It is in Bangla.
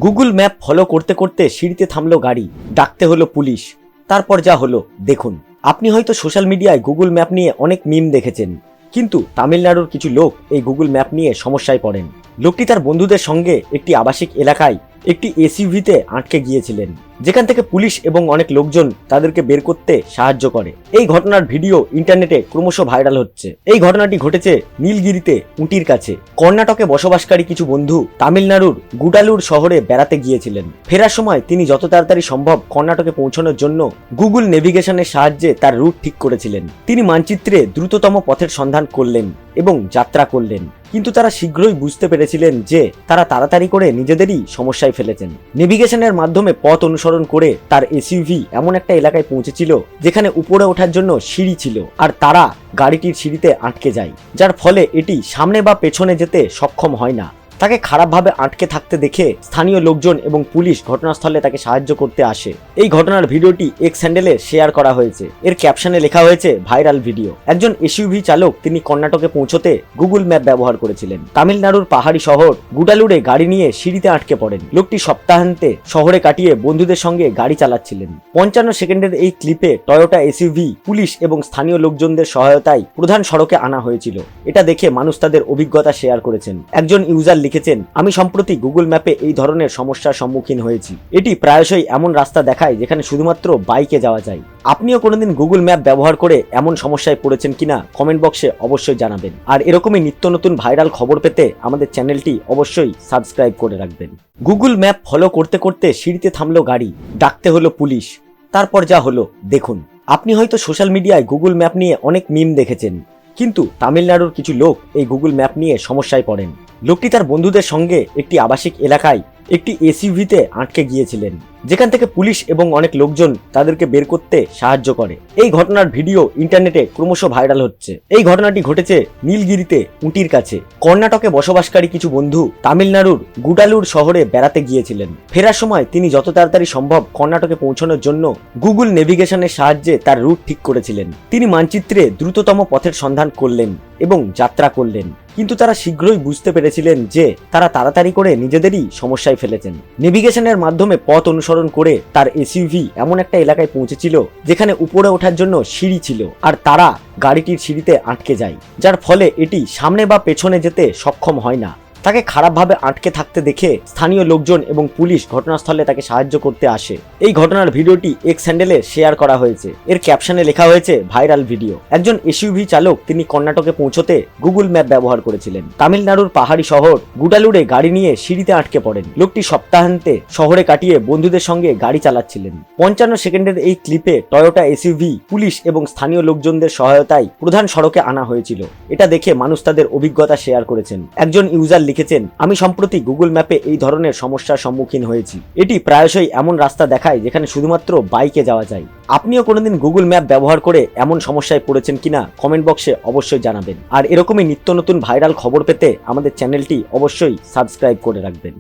গুগল ম্যাপ ফলো করতে করতে সিঁড়িতে থামলো গাড়ি, ডাকতে হলো পুলিশ। তারপর যা হলো দেখুন। আপনি হয়তো সোশ্যাল মিডিয়ায় গুগল ম্যাপ নিয়ে অনেক মিম দেখেছেন, কিন্তু তামিলনাড়ুর কিছু লোক এই গুগল ম্যাপ নিয়ে সমস্যায় পড়েন। লোকটি তার বন্ধুদের সঙ্গে একটি আবাসিক এলাকায় একটি এসইউভিতে আটকে গিয়েছিলেন, যেখান থেকে পুলিশ এবং অনেক লোকজন তাদেরকে বের করতে সাহায্য করে। এই ঘটনার ভিডিও ইন্টারনেটে ক্রমশ ভাইরাল হচ্ছে। এই ঘটনাটি ঘটেছে নীলগিরিতে উটির কাছে। কর্ণাটকে বসবাসকারী কিছু বন্ধু তামিলনাড়ুর গুডালুর শহরে বেড়াতে গিয়েছিলেন। ফেরার সময় তিনি যত তাড়াতাড়ি সম্ভব কর্ণাটকে পৌঁছানোর জন্য গুগল নেভিগেশনের সাহায্যে তার রুট ঠিক করেছিলেন। তিনি মানচিত্রে দ্রুততম পথের সন্ধান করলেন এবং যাত্রা করলেন, কিন্তু তারা শীঘ্রই বুঝতে পেরেছিলেন যে তারা তাড়াতাড়ি করে নিজেদেরই সমস্যায় ফেলেছেন। নেভিগেশনের মাধ্যমে পথ অনুসরণ করে তার এসইউভি এমন একটা এলাকায় পৌঁছেছিল যেখানে উপরে ওঠার জন্য সিঁড়ি ছিল, আর তারা গাড়িটির সিঁড়িতে আটকে যায়, যার ফলে এটি সামনে বা পেছনে যেতে সক্ষম হয় না। তাকে খারাপভাবে আটকে থাকতে দেখে স্থানীয় লোকজন এবং পুলিশ ঘটনাস্থলে তাকে সাহায্য করতে আসে। এই ঘটনার ভিডিওটি এক্স হ্যান্ডেলে শেয়ার করা হয়েছে। এর ক্যাপশনে লেখা হয়েছে ভাইরাল ভিডিও। একজন এসইউভি চালক তিনি কর্ণাটকে পৌঁছতে গুগল ম্যাপ ব্যবহার করেছিলেন। তামিলনাড়ুর পাহাড়ি শহর গুডালুরে গাড়ি নিয়ে সিঁড়িতে আটকে পড়েন। লোকটি সপ্তাহান্তে শহরে কাটিয়ে বন্ধুদের সঙ্গে গাড়ি চালাচ্ছিলেন। 55 সেকেন্ডের এই ক্লিপে টয়োটা এসইউভি পুলিশ এবং স্থানীয় লোকজনদের সহায়তায় প্রধান সড়কে আনা হয়েছিল। এটা দেখে মানুষ তাদের অভিজ্ঞতা শেয়ার করেছেন। একজন ইউজার লিখেছেন, আমি সম্প্রতি গুগল ম্যাপে এই ধরনের সমস্যার সম্মুখীন হয়েছি। এটি প্রায়শই এমন রাস্তা দেখায় যেখানে শুধুমাত্র বাইকে যাওয়া যায়। আপনিও কোনোদিন গুগল ম্যাপ ব্যবহার করে এমন সমস্যায় পড়েছেন কিনা কমেন্ট বক্সে অবশ্যই জানাবেন। আর এরকমই নিত্য নতুন ভাইরাল খবর পেতে আমাদের চ্যানেলটি অবশ্যই সাবস্ক্রাইব করে রাখবেন। গুগল ম্যাপ ফলো করতে করতে সিঁড়িতে থামলো গাড়ি, ডাকতে হলো পুলিশ। তারপর যা হলো দেখুন। আপনি হয়তো সোশ্যাল মিডিয়ায় গুগল ম্যাপ নিয়ে অনেক মিম দেখেছেন, কিন্তু তামিলনাড়ুর কিছু লোক এই গুগল ম্যাপ নিয়ে সমস্যায় পড়েন। লোকটি তার বন্ধুদের সঙ্গে একটি আবাসিক এলাকায় একটি এসইউভিতে আটকে গিয়েছিলেন, যেখান থেকে পুলিশ এবং অনেক লোকজন তাদেরকে বের করতে সাহায্য করে। এই ঘটনার ভিডিও ইন্টারনেটে ক্রমশ ভাইরাল হচ্ছে। এই ঘটনাটি ঘটেছে নীলগিরিতে উটির কাছে। কর্ণাটকে বসবাসকারী কিছু বন্ধু তামিলনাড়ুর গুডালুর শহরে বেড়াতে গিয়েছিলেন। ফেরার সময় তিনি যত তাড়াতাড়ি সম্ভব কর্ণাটকে পৌঁছানোর জন্য গুগল নেভিগেশনের সাহায্যে তার রুট ঠিক করেছিলেন। তিনি মানচিত্রে দ্রুততম পথের সন্ধান করলেন এবং যাত্রা করলেন, কিন্তু তারা শীঘ্রই বুঝতে পেরেছিলেন যে তারা তাড়াতাড়ি করে নিজেদেরই সমস্যায় ফেলেছেন। নেভিগেশনের মাধ্যমে পথ অনুসরণ করে তার এসইউভি এমন একটা এলাকায় পৌঁছেছিল যেখানে উপরে ওঠার জন্য সিঁড়ি ছিল, আর তারা গাড়িটির সিঁড়িতে আটকে যায়, যার ফলে এটি সামনে বা পেছনে যেতে সক্ষম হয় না। তাকে খারাপভাবে আটকে থাকতে দেখে স্থানীয় লোকজন এবং পুলিশ ঘটনাস্থলে তাকে সাহায্য করতে আসে। এই ঘটনার ভিডিওটি এক্স হ্যান্ডেলে শেয়ার করা হয়েছে। এর ক্যাপশনে লেখা হয়েছে ভাইরাল ভিডিও। একজন এসইউভি চালক তিনি কর্ণাটকে পৌঁছতে গুগল ম্যাপ ব্যবহার করেছিলেন। তামিলনাড়ুর পাহাড়ি শহর গুডালুরে গাড়ি নিয়ে সিঁড়িতে আটকে পড়েন। লোকটি সপ্তাহান্তে শহরে কাটিয়ে বন্ধুদের সঙ্গে গাড়ি চালাচ্ছিলেন। 55 সেকেন্ডের এই ক্লিপে টয়োটা এসইউভি পুলিশ এবং স্থানীয় লোকজনদের সহায়তায় প্রধান সড়কে আনা হয়েছিল। এটা দেখে মানুষ তাদের অভিজ্ঞতা শেয়ার করেছেন। একজন ইউজার লিখেছেন, আমি সম্প্রতি গুগল ম্যাপে এই ধরনের সমস্যার সম্মুখীন হয়েছি। এটি প্রায়শই এমন রাস্তা দেখায় যেখানে শুধুমাত্র বাইকে যাওয়া যায়। আপনিও কোনোদিন গুগল ম্যাপ ব্যবহার করে এমন সমস্যায় পড়েছেন কিনা কমেন্ট বক্সে অবশ্যই জানাবেন। আর এরকমই নিত্য নতুন ভাইরাল খবর পেতে আমাদের চ্যানেলটি অবশ্যই সাবস্ক্রাইব করে রাখবেন।